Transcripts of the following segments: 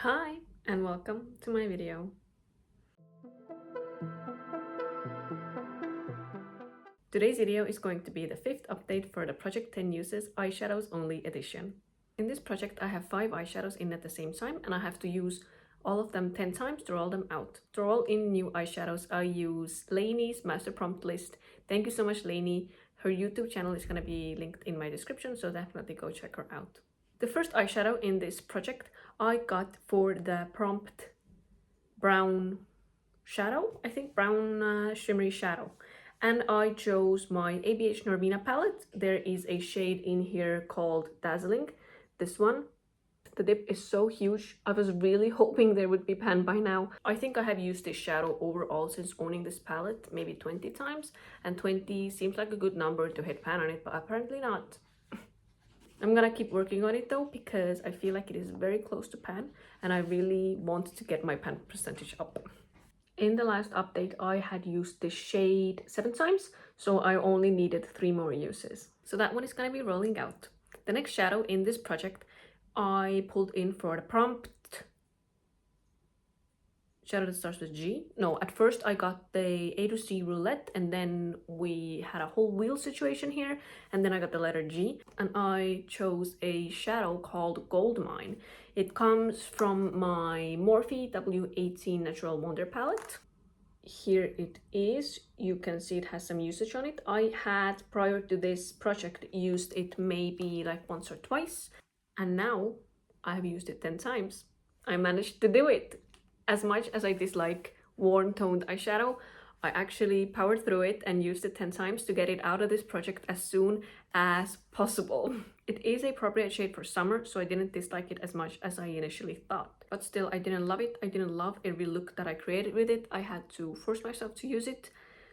Hi and welcome to my video. Today's video is going to be the 5th update for the Project 10 Uses Eyeshadows Only edition. In this project I have 5 eyeshadows in at the same time and I have to use all of them 10 times to roll them out. To roll in new eyeshadows I use Laney's master prompt list. Thank you so much Laney. Her YouTube channel is going to be linked in my description, so definitely go check her out. The first eyeshadow in this project I got for the prompt brown shadow, I think brown shimmery shadow, and I chose my ABH Norvina palette. There is a shade in here called Dazzling, this one. The dip is so huge. I was really hoping there would be pan by now. I think I have used this shadow overall since owning this palette maybe 20 times, and 20 seems like a good number to hit pan on it, but apparently not. I'm gonna keep working on it though, because I feel like it is very close to pan and I really want to get my pan percentage up. In the last update I had used the shade 7 times, so I only needed 3 more uses. So that one is gonna be rolling out. The next shadow in this project I pulled in for the prompt shadow that starts with G. No, at first I got the A to C roulette and then we had a whole wheel situation here, and then I got the letter G and I chose a shadow called Gold Mine. It comes from my Morphe W18 Natural Wonder palette. Here it is. You can see it has some usage on it. I had, prior to this project, used it maybe like once or twice, and now I've used it 10 times. I managed to do it. As much as I dislike warm toned eyeshadow, I actually powered through it and used it 10 times to get it out of this project as soon as possible. It is a appropriate shade for summer, so I didn't dislike it as much as I initially thought. But still, I didn't love it. I didn't love every look that I created with it. I had to force myself to use it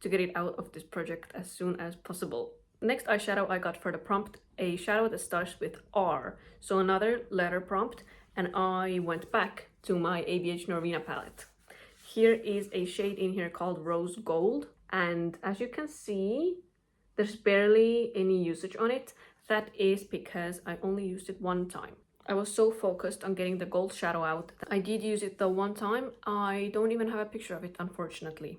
to get it out of this project as soon as possible. Next eyeshadow I got for the prompt, a shadow that starts with R, so another letter prompt, and I went back to my ABH Norvina palette. Here is a shade in here called Rose Gold, and as you can see, there's barely any usage on it. That is because I only used it 1 time. I was so focused on getting the gold shadow out. I did use it the 1 time. I don't even have a picture of it, unfortunately.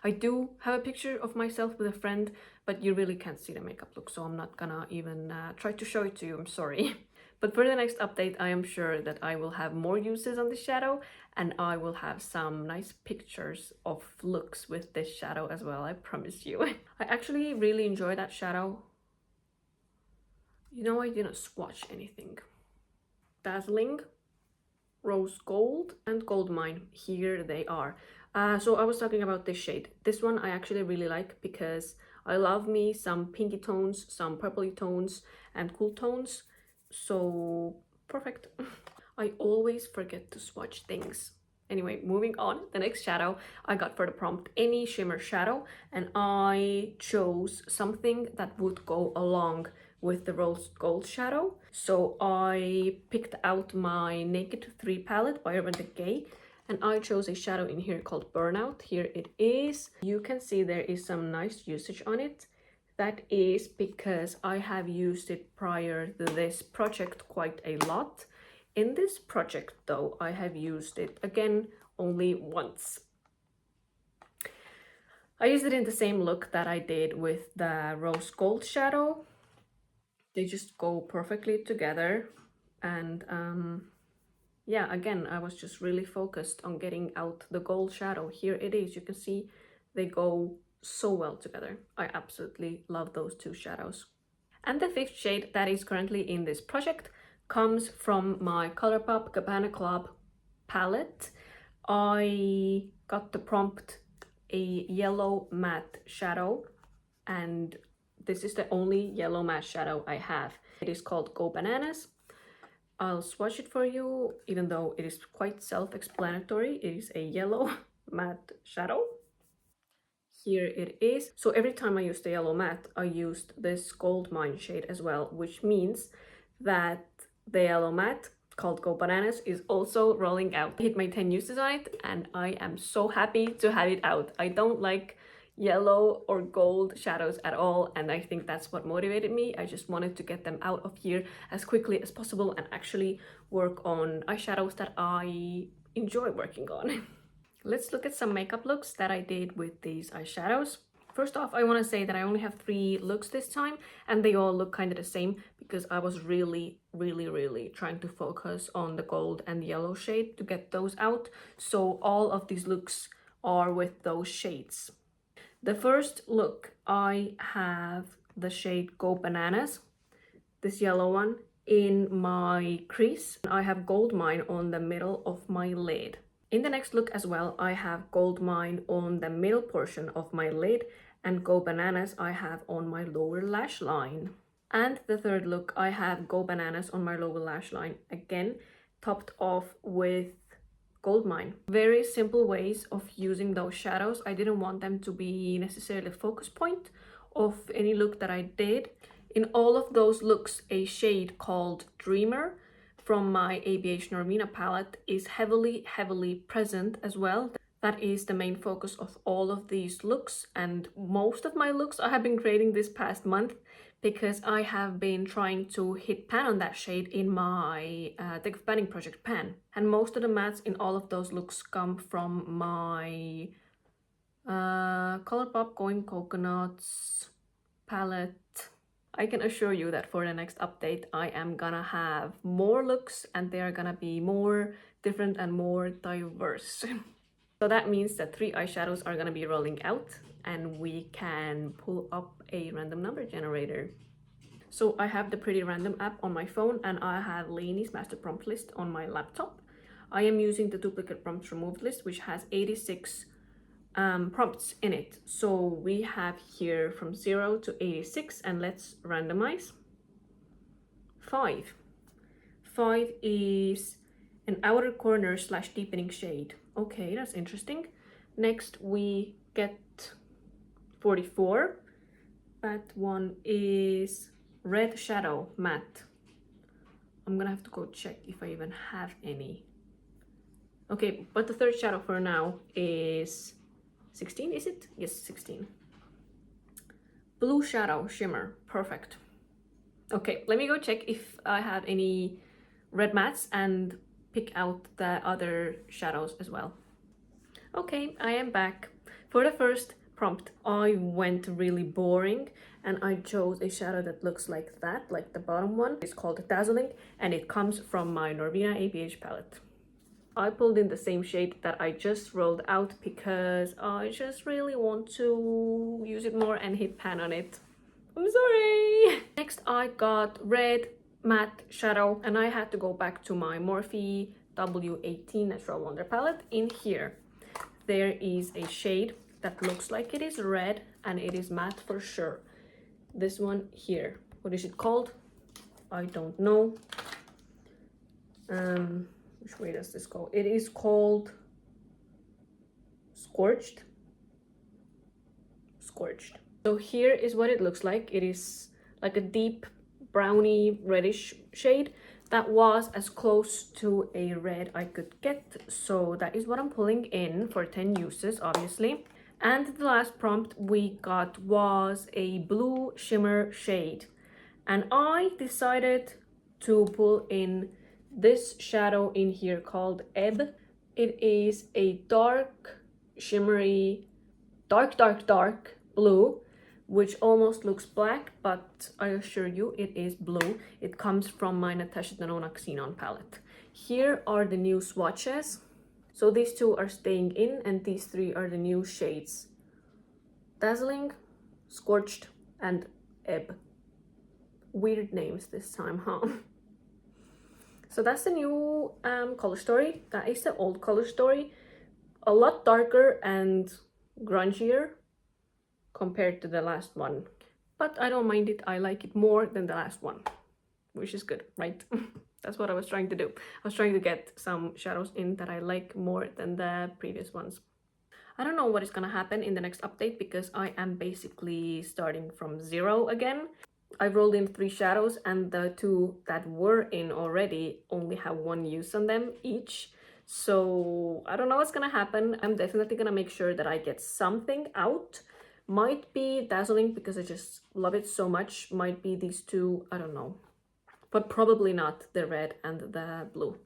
I do have a picture of myself with a friend, but you really can't see the makeup look, so I'm not gonna even try to show it to you, I'm sorry. But for the next update, I am sure that I will have more uses on this shadow, and I will have some nice pictures of looks with this shadow as well, I promise you. I actually really enjoy that shadow. You know, I didn't swatch anything. Dazzling, Rose Gold, and Gold Mine. Here they are. So I was talking about this shade. This one I actually really like because I love me some pinky tones, some purpley tones, and cool tones. So perfect. I always forget to swatch things. Anyway, moving on. The next shadow I got for the prompt, any shimmer shadow, and I chose something that would go along with the rose gold shadow. So I picked out my Naked 3 palette by Urban Decay, and I chose a shadow in here called Burnout. Here it is. You can see there is some nice usage on it. That is because I have used it prior to this project quite a lot. In this project though, I have used it again only once. I used it in the same look that I did with the rose gold shadow. They just go perfectly together, and yeah, again, I was just really focused on getting out the gold shadow. Here it is. You can see they go so well together. I absolutely love those 2 shadows. And the 5th shade that is currently in this project comes from my Colourpop Cabana Club palette. I got the prompt a yellow matte shadow, and this is the only yellow matte shadow I have. It is called Go Bananas. I'll swatch it for you, even though it is quite self-explanatory. It is a yellow matte shadow. Here it is. So every time I used the yellow matte, I used this Gold Mine shade as well, which means that the yellow matte called Go Bananas is also rolling out. I hit my 10 uses on it, and I am so happy to have it out. I don't like yellow or gold shadows at all, and I think that's what motivated me. I just wanted to get them out of here as quickly as possible and actually work on eyeshadows that I enjoy working on. Let's look at some makeup looks that I did with these eyeshadows. First off, I want to say that I only have 3 looks this time, and they all look kind of the same because I was really trying to focus on the gold and yellow shade to get those out. So all of these looks are with those shades. The first look, I have the shade Go Bananas, this yellow one, in my crease. I have Gold Mine on the middle of my lid. In the next look as well, I have Gold Mine on the middle portion of my lid, and Go Bananas I have on my lower lash line. And the third look, I have Go Bananas on my lower lash line, again topped off with Gold Mine. Very simple ways of using those shadows. I didn't want them to be necessarily a focus point of any look that I did. In all of those looks, a shade called Dreamer from my ABH Norvina palette is heavily present as well. That is the main focus of all of these looks, and most of my looks I have been creating this past month because I have been trying to hit pan on that shade in my Deck Panning Project pan. And most of the mattes in all of those looks come from my Colourpop Going Coconuts palette. I can assure you that for the next update, I am gonna have more looks and they are gonna be more different and more diverse. So that means that 3 eyeshadows are gonna be rolling out and we can pull up a random number generator. So I have the Pretty Random app on my phone and I have Laney's master prompt list on my laptop. I am using the duplicate prompts removed list, which has 86 prompts in it. So we have here from 0 to 86, and let's randomize. 5. 5 is an outer corner / deepening shade. Okay, that's interesting. Next we get 44. That one is Red Shadow Matte. I'm gonna have to go check if I even have any. Okay, but the third shadow for now is 16, is it? Yes, 16. Blue Shadow Shimmer, perfect. Okay, let me go check if I have any red mattes and pick out the other shadows as well. Okay, I am back. For the first prompt, I went really boring and I chose a shadow that looks like that, like the bottom one. It's called Dazzling and it comes from my Norvina ABH palette. I pulled in the same shade that I just rolled out because I just really want to use it more and hit pan on it. I'm sorry! Next I got Red Matte Shadow and I had to go back to my Morphe W18 Natural Wonder palette. In here there is a shade that looks like it is red and it is matte for sure. This one here. What is it called? I don't know. Which way does this go? It is called Scorched. Scorched. So here is what it looks like. It is like a deep browny reddish shade that was as close to a red I could get. So that is what I'm pulling in for 10 uses, obviously. And the last prompt we got was a blue shimmer shade. And I decided to pull in this shadow in here called Ebb. It is a dark, shimmery, dark blue, which almost looks black, but I assure you it is blue. It comes from my Natasha Denona Xenon palette. Here are the new swatches. So these 2 are staying in and these 3 are the new shades. Dazzling, Scorched, and Ebb. Weird names this time, huh? So that's the new color story. That is the old color story. A lot darker and grungier compared to the last one. But I don't mind it. I like it more than the last one, which is good, right? That's what I was trying to do. I was trying to get some shadows in that I like more than the previous ones. I don't know what is gonna happen in the next update because I am basically starting from 0 again. I've rolled in 3 shadows and the 2 that were in already only have 1 use on them each. So I don't know what's gonna happen. I'm definitely gonna make sure that I get something out Might be Dazzling because I just love it so much. Might be these two, I don't know. But probably not the red and the blue.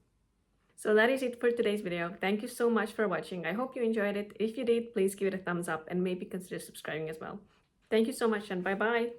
So that is it for today's video. Thank you so much for watching. I hope you enjoyed it. If you did, please give it a thumbs up and maybe consider subscribing as well. Thank you so much and bye bye.